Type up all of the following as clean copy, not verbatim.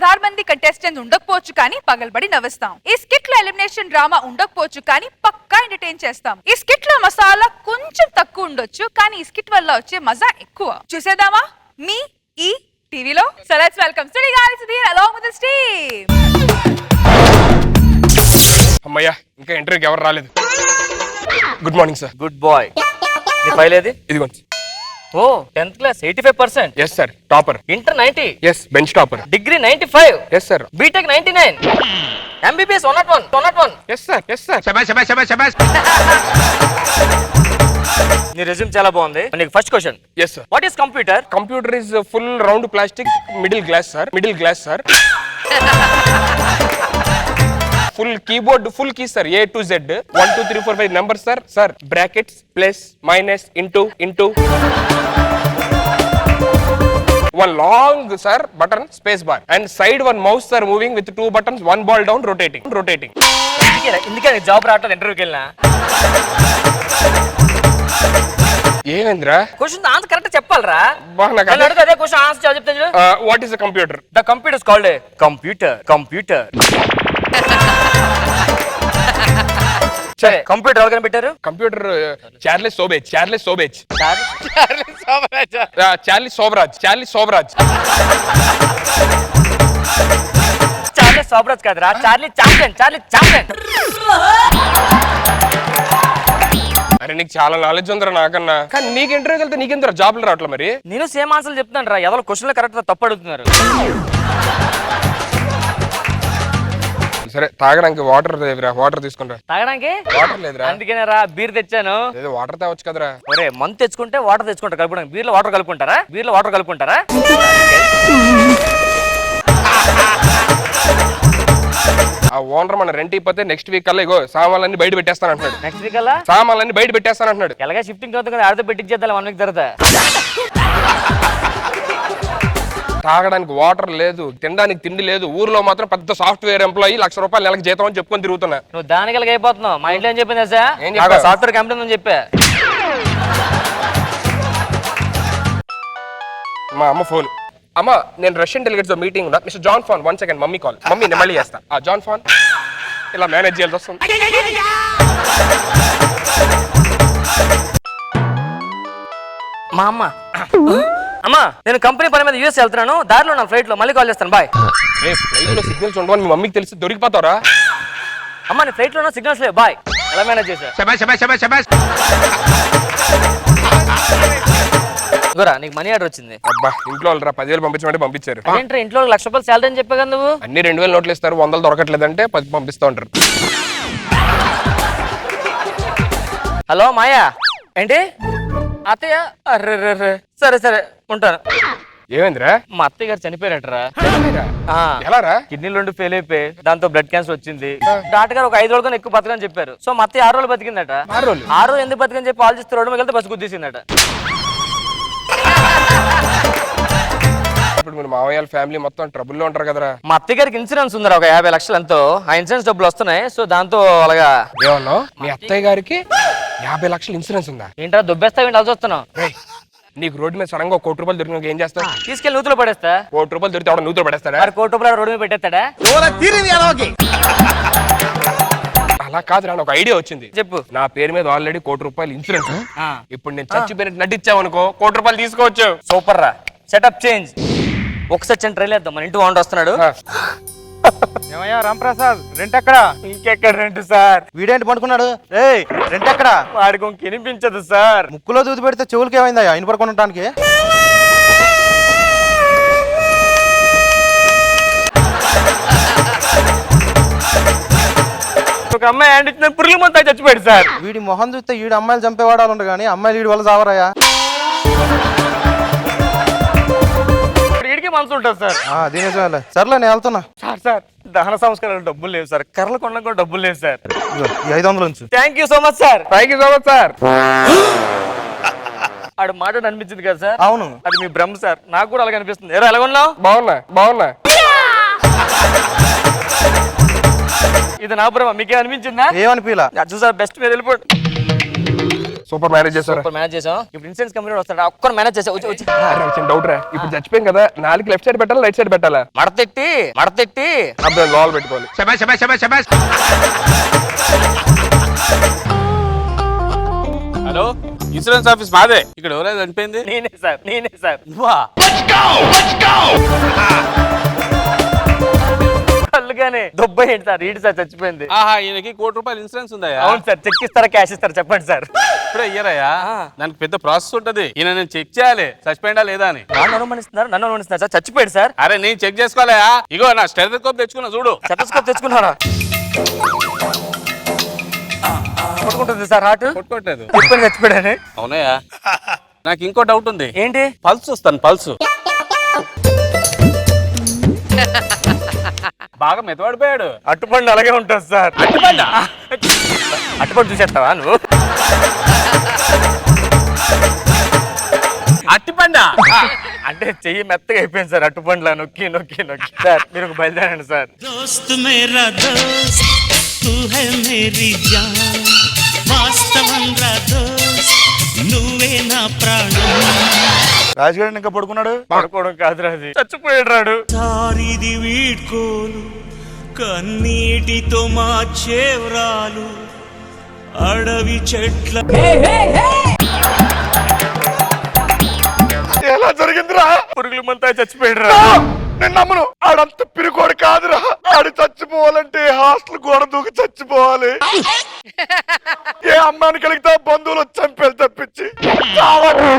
16 మంది కంటెస్టెంట్స్ ఉండకపోవచ్చు కానీ పగల్బడి నవ్విస్తాం. ఈ స్కిట్ లో ఎలిమినేషన్ డ్రామా ఉండకపోవచ్చు కానీ పక్కా ఎంటర్టైన్ చేస్తాం. ఈ స్కిట్ లో మసాలా కొంచెం తక్కువ ఉండొచ్చు కానీ ఈ స్కిట్ వల్ల వచ్చే మజా ఎక్కువ. చూసేద్దామా మీ ఈ టీవీలో? సో లెట్స్ వెల్కమ్ సుధీర్ గారు, Sudheer along with his team. అమ్మయ్యా, ఇంకా ఇంటర్వ్యూకి ఎవరు రాలేదు. Good morning sir. Good boy. నీ ఫైల్ ఏది? ఇదిగోండి. ఓ 10th class 85%. Yes sir, topper. Inter 90. Yes, bench topper. Degree 95. ఎస్ సార్. BTech 99. MBBS 101. Yes sir, yes sir. నీ రెజ్యూమ్ చాలా బాగుంది. నీకు first question, yes sir. What is computer? Computer is full round plastic, middle glass sir. Middle glass sir. Full keyboard, full key sir. A to Z 1 2 3 4 5 numbers sir. Sir brackets, plus, minus, into one long sir button space bar and side one mouse sir moving with 2 buttons, 1 ball down rotating. ఇందుకే job రావట్లేదు ఇంటర్వ్యూకి వెళ్ళినా. ఏమేంద్రా? Question answer correct చెప్పాలరా? అదే question answer చెప్తాను చూడు. What is the computer? The computer is called a computer. సరే, computer ఎవరు కనిపెట్టారు? కంప్యూటర్ చార్లెస్ సోబేజ్. చార్లీ సోబరాజ్. చార్లెస్ సోబరాజ్ కాదురా, చార్లీ చాప్లిన్. అరే నీకు చాలా నాలెడ్జ్ ఉందిరా నాకన్నా. కానీ నీకు ఇంటర్వ్యూకి వెళ్తే నీకెందుకు జాబ్లు రావట్లే మరి? నేను సేమ్ ఆన్సర్ చెప్తాను రా. ఎవరు క్వశ్చన్లు కరెక్ట్ తప్పు అడుగుతున్నారు. సరే, తాగడానికి వాటర్ లేదురా. వాటర్ తీసుకుంటా. తాగడానికి వాటర్ లేదురా. అందుకేనా వాటర్ తెచ్చాను. వాటర్ తేవచ్చు కదరా. ఒరే, మంత్ తెచ్చుకుంటే వాటర్ తెచ్చుకుంటారు కలుపుకోవడానికి. బీర్లో వాటర్ కలుపుకుంటారా? ఆ ఓనర్ మన రెంట్ ఇప్పితే నెక్స్ట్ వీక్ కల్లా ఇగో సామాన్లన్నీ బయట పెట్టేస్తాను అంటున్నాడు. నెక్స్ట్ వీక్ అలా సామాన్లన్నీ బయట పెట్టేస్తాను అంటున్నాడు. ఎలాగా షిఫ్టింగ్ అవుతుంది కదా, ఆడితో పెట్టించేద్దాం 1 వీక్ తర్వాత. తాగడానికి వాటర్ లేదు, తినడానికి తిండి లేదు. ఊర్లో మాత్రం పెద్ద సాఫ్ట్వేర్ ఎంప్లాయీ, ₹1,00,000 నెలకు జీతం అని చెప్పుకొని తిరుగుతున్నా. నువ్వు దానికి ఎలాగ అయిపోతున్నావు? మా ఇంట్లో ఏం చెప్పింది సార్? సాఫ్ట్వేర్ కంపెనీ అని చెప్పా. మా అమ్మ ఫోన్. అమ్మ, నేను రష్యన్ డెలిగేట్స్ మీటింగ్ ఉన్నా. Mr John phone. 1 second, mummy call. Mummy నేను మళ్ళీ చేస్తా. John phone. ఇలా మేనేజ్ చేయాల్సి వస్తుంది. మా అమ్మా, నేను కంపెనీ పని మీద యూఎస్ వెళ్తున్నాను. దారిలో నా ఫ్లైట్ లో మళ్ళీ కాల్ చేస్తాను. బాయ్. ఫ్లైట్ లో సిగ్నల్స్ ఉండవని మీ మమ్మీకి తెలిసి దొరికిపోతారా? అమ్మా, నీ ఫ్లైట్ లో సిగ్నల్స్ లేవు. బాయ్. ఎలా మేనేజ్ చేసా? నీకు మనీ ఆర్డర్ వచ్చింది. అబ్బా, ఇంట్లో వాళ్ళరా 10,000 పంపించమంటే పంపించారు. ఏంటంటే ఇంట్లో ₹1,00,000 శాలరీ అని చెప్పా కదా నువ్వు. అన్ని 2,000 నోట్లు ఇస్తారు, 100 దొరకట్లేదంటే 10 పంపిస్తా ఉంటారు. హలో మాయా. ఏంటి అత్తయ్య? అర్రే, సరే ఉంటాను. ఏమైందిరా? మా అత్తయ్య గారు చనిపోయారటరా. ఎలారా? కిడ్నీలు 2 ఫెయిల్ అయిపోయి దాంతో బ్లడ్ క్యాన్సర్ వచ్చింది. డాక్టర్ గారు ఒక 5 రోజులు ఎక్కువ బతకని చెప్పారు. సో మా అత్తయ్య 6 రోజులు బతికిందట. 6 రోజులు ఎందుకు బతికని చెప్పి ఆలోచిస్తే రోడ్డు మీద వెళ్తే బస్సు గుద్దేసిందట. ఇప్పుడు మీరు మావయ్య ఫ్యామిలీ మొత్తం ట్రబుల్లో ఉంటారు కదరా. మా అత్తయ్య గారికి ఇన్సూరెన్స్ ఉందరా, ఒక 50 లక్షలు ఎంతో. ఆ ఇన్సూరెన్స్ డబ్బులు వస్తున్నాయి. సో దాంతో అలాగా. ఏమన్నా? మీ అత్తయ్య గారికి 50 లక్షలు ఇన్సూరెన్స్ ఉందా? ఏంటో దుబ్బేస్తా అలసి వస్తున్నావు. నీకు రోడ్డు మీద సడన్గా ₹1,00,000 దొరికిన ఏం చేస్తా? తీసుకెళ్లి నూతులో పడేస్తా. ₹1,00,000 దొరికితే ఆవిడ నూతులో పడేస్తాడా? ₹1,00,000 రోడ్డు మీద పెట్టేస్తాడా? అలా కాదు, నాకు ఒక ఐడియా వచ్చింది. చెప్పు. నా పేరు మీద ఆల్రెడీ ₹1,00,000 ఇన్సూరెన్స్. ఇప్పుడు నేను చచ్చిపోయినట్టు నటించావనుకో ₹1,00,000 తీసుకోవచ్చు. సూపర్ రా, సెటప్ చేంజ్. ఒకసారి చిన్న ట్రైల్ వేద్దాం. మన ఇంటి వాంట వస్తున్నాడు. ఏమయ్యా రాంప్రసాద్, రెంట్ ఎక్కడ? ఇంకెక్కడ రెంట్ సార్? వీడేంటి పండుకున్నాడు? రెంట్ ఎక్కడ? వాడికి వినిపించదు సార్. ముక్కులో దూది పెడితే చెవులకి ఏమైందయ్యా ఇన్ని పడుకుంటానికి? ఒక అమ్మాయి హ్యాండ్ ఇచ్చిన పురుగులు మొత్తం చచ్చిపోయాడు సార్. వీడి మొహం చూస్తే వీడి అమ్మాయిలు చంపేవాడాలు ఉండదు కానీ అమ్మాయిలు వీడి వల్ల చావరాయా? వీడికి మనసు ఉంటుంది సార్. దీని సర్లే, నేను వెళ్తున్నా. సార్ దహన సంస్కారాలు డబ్బులు లేవు సార్. కర్రలు కొనడం కూడా డబ్బులు లేవు సార్. 500 నుంచి. Thank you so much sir. Sir. ఆడు మాట అనిపించింది కదా సార్? అవును, అది మీ బ్రహ్మ సార్. నాకు కూడా అలాగ అనిపిస్తుంది. ఎలా ఉన్నావు? బాగున్నా. ఇది నా బ్రహ్మ, మీకే అనిపించిందా? ఏమనిపిలా? చూసారు, బెస్ట్ మీద వెళ్ళిపోయి సూపర్ మేనేజ్ చేశారు. సూపర్ మేనేజ్ చేసాం. ఇప్పుడు ఇన్సూరెన్స్ కంపెనీ వస్తాడు, ఒక్కరు మేనేజ్ చేసా. వచ్చి డౌట్ రా, ఇప్పుడు చచ్చిపోయాం కదా, నాలుగు లెఫ్ట్ సైడ్ పెట్టాలా రైట్ సైడ్ పెట్టాలా? మడతెట్టి అబ్బాయి లోల్ పెట్టుకోవాలి. హలో, ఇన్సూరెన్స్ ఆఫీస్ మాదే. ఇక్కడ ఎవరైనా చనిపోయింది? నేనే సార్. నువ్వా? కళ్ళుగానే దొబ్బ ఏంటి సార్? ఈడు సార్ చచ్చిపోయింది. ఆహా, ఈయనకి ₹1,00,00,000 ఇన్సూరెన్స్ ఉందా? అవును సార్. చెక్ ఇస్తారా క్యాష్ ఇస్తారా చెప్పండి సార్. ఇప్పుడే ఇయ్యరయ్యా, దానికి పెద్ద ప్రాసెస్ ఉంటది. ఈయన నేను చెక్ చేయాలి చచ్చిపోయిందా లేదా అని. నన్ను అనుమానిస్తున్నారు సార్. చచ్చిపోయాడు సార్. అరే నేను చెక్ చేసుకోవాలయా. ఇగో నా స్టెథోస్కోప్ తెచ్చుకున్నా చూడు. స్టెథోస్కోప్ తెచ్చుకున్నారా? కొట్టుకుంటుంది సార్ హార్ట్. కొట్టుకోవట్లేదు. చెప్పండి చచ్చిపోయాడని. అవునయ్యా, నాకు ఇంకో డౌట్ ఉంది. ఏంటి? పల్స్ వస్తాను, పల్స్ బాగా మెతవాడిపోయాడు. అట్టుపండు అలాగే ఉంటుంది సార్. అట్టుపండు చూసేస్తావా నువ్వు? అట్టిపండా? అంటే చెయ్యి మెత్తగా అయిపోయింది సార్, అట్టుపండులా నొక్కి నొక్కి నొక్కి. సార్ మీరు ఒక బయలుదేరండి సార్. दोस्त मेरा दोस्त तू है मेरी जान వాస్తవంగా దోస్త్ నువ్వే నా ప్రాణం రాజుగారిని ఇంకా పడుకున్నాడు. పడుకోవడం కాదు రాజు, చచ్చిపోయాడు రాడు. దారిది వీడ్కోలు కన్నీటితో మార్చేవ్రాలు అడవి చెట్ల ఎలా జరిగిందిరా? పురుగుల మంతా చచ్చిపోయాడు రా. నేను నమ్మను. ఆడంత పిరికోడు కాదురా. ఆడు చచ్చిపోవాలంటే హాస్టల్ గోడ దూకి చచ్చిపోవాలి. ఏ అమ్మాయిని కలిగితే బంధువులు చంపేది తప్పించి చావరు.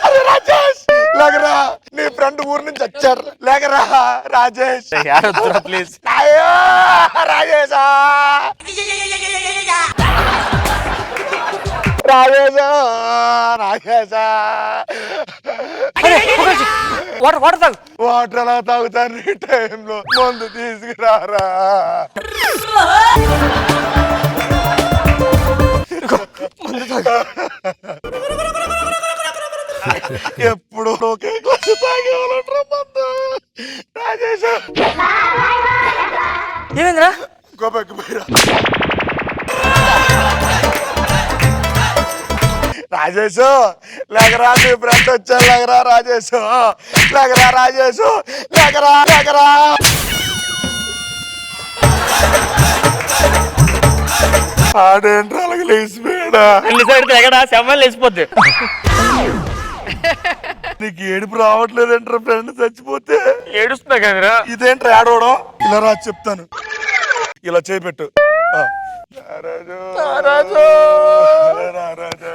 అరే రాజేష్ లేకరా, నీ ఫ్రెండ్ ఊరు నుంచి వచ్చారు. లేకరా రాజేష్. ప్లీజ్ అయ్యో రాజేశా, రాజేశా, రాజేశా. వాటర్ తాగు. వాటర్ ఎలా తాగుతాను ఈ టైంలో? మందు తీసుకురారా. ఎప్పుడు ఒకే గ్లాసు తాగేవాళ్ళంటారా మందు. రాజేశ ఏమైందిరా? గోపెక్కి పోయిరా. రాజేశు లేకరా, నీ ఫ్రెండ్ వచ్చారు. లేకరా రాజేశు, లేకరా రాజేశు, లేకరా లేకరా. ఆడేంట్రా అలాగే లేచిపోయాడా? ఎక్కడ శవాలు లేచిపోద్ది. నీకు ఏడుపు రావట్లేదంటారా ఫ్రెండ్ చచ్చిపోతే? ఏడుస్తున్నా కదరా. ఇదేంట్రా ఏడవడం? ఇలా రా చెప్తాను. ఇలా చేపెట్టు. రాజు రాజు రాజు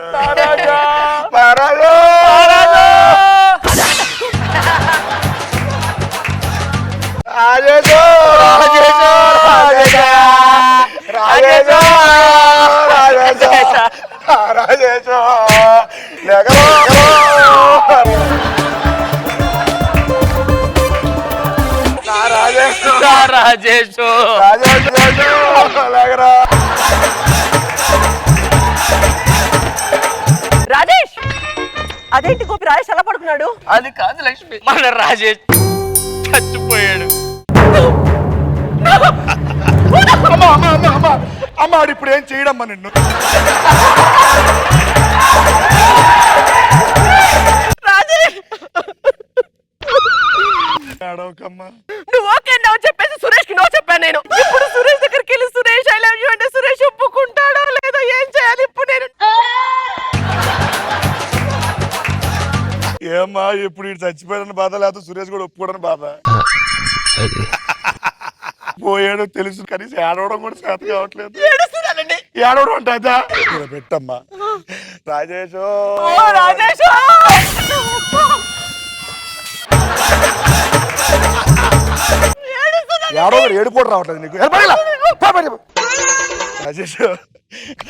రాజు. రాజేశో రాజేశో రాజేశో రాజేశో రాజేశో రాజేశో లేకరా. రాజేష్, అదేంటి గోపి రాజేష్ అలా పడుకున్నాడు? అది కాదు లక్ష్మి, మన రాజేష్ చచ్చిపోయాడు. అమ్మాడు ఇప్పుడు ఏం చేయడమ్మా నిన్ను? రాజేష్ అడవకమ్మా. నువ్వు ఓకే నవ్వు చెప్పేసి సురేష్ కి నో చెప్పాను నేను. ఇప్పుడు సురేష్ దగ్గరికి వెళ్ళి సురేష్ ఐ లవ్ యూ అంటే సురేష్ ఒప్పుకుంటాడో లేదో ఏం చేయాలి ఇప్పుడు నేను? ఏమ్మా ఇప్పుడు ఇటు చచ్చిపోయాడని బాధ, లేకపోతే సురేష్ కూడా ఒప్పుకోవడానికి బాధ? పోయాడు తెలుసు, కనీసం ఏడవడం కూడా చేత కావట్లేదు. ఏడుస్తున్నానండి. ఏడవడం అంటే అదా? ఇలా పెట్టమ్మా. రాజేష్ రాజేష్ ఏడవ ఏడుకోవడం రావట్లేదు నీకు? రాజేష్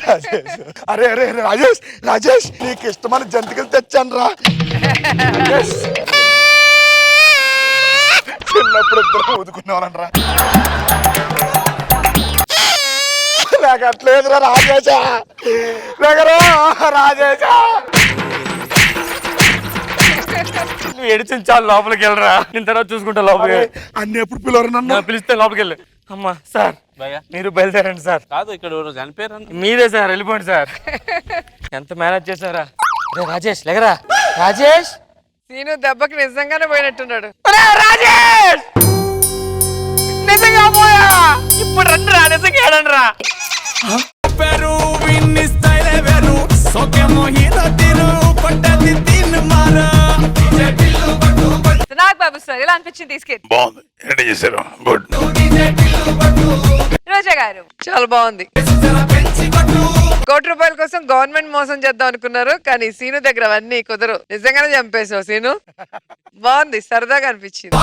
రాజేష్ అరే అరే అరే రాజేష్ రాజేష్ నీకు ఇష్టమైన జంతికలు తెచ్చాను రా. చిన్నప్పుడు ఇద్దరు ఊదుకునేవాళ్ళంటరా. లేకట్లేదురా రాజేశ, లేకరా రాజేశ. నువ్వు ఏడిచిన చాలు, లోపలికి వెళ్ళరా. నేను తర్వాత చూసుకుంటా. లోపలికి అన్ని ఎప్పుడు పిలవరు నన్ను? పిలిస్తే లోపలికి వెళ్ళి అమ్మా సార్ భయ్యా మీరు బయలుదేరండి సార్. కాదు ఇక్కడ ఎవరో చనిపోయారు మీరే సార్, వెళ్ళిపోండి సార్. ఎంత మేనేజ్ చేశారా? రే రాజేష్ లేకరా. రాజేష్ సీను దెబ్బకి నిజంగానే పోయినట్టున్నాడు. రాజేష్ నిజంగా పోయా. ఇప్పుడు రండి రా, నిజంగా ఏడండి రా. నాగబాబు సార్ ఎలా అనిపించింది తీసుకెళ్ళి? బాగుంది, ఏంటి చేశారు? గుడ్. రోజా గారు చాలా బాగుంది. ₹1 కోసం గవర్నమెంట్ మోసం చేద్దాం అనుకున్నారు, కానీ సీను దగ్గర అవన్నీ కుదరు. నిజంగానే చంపేశావు సీను. బాగుంది, సరదాగా అనిపించింది.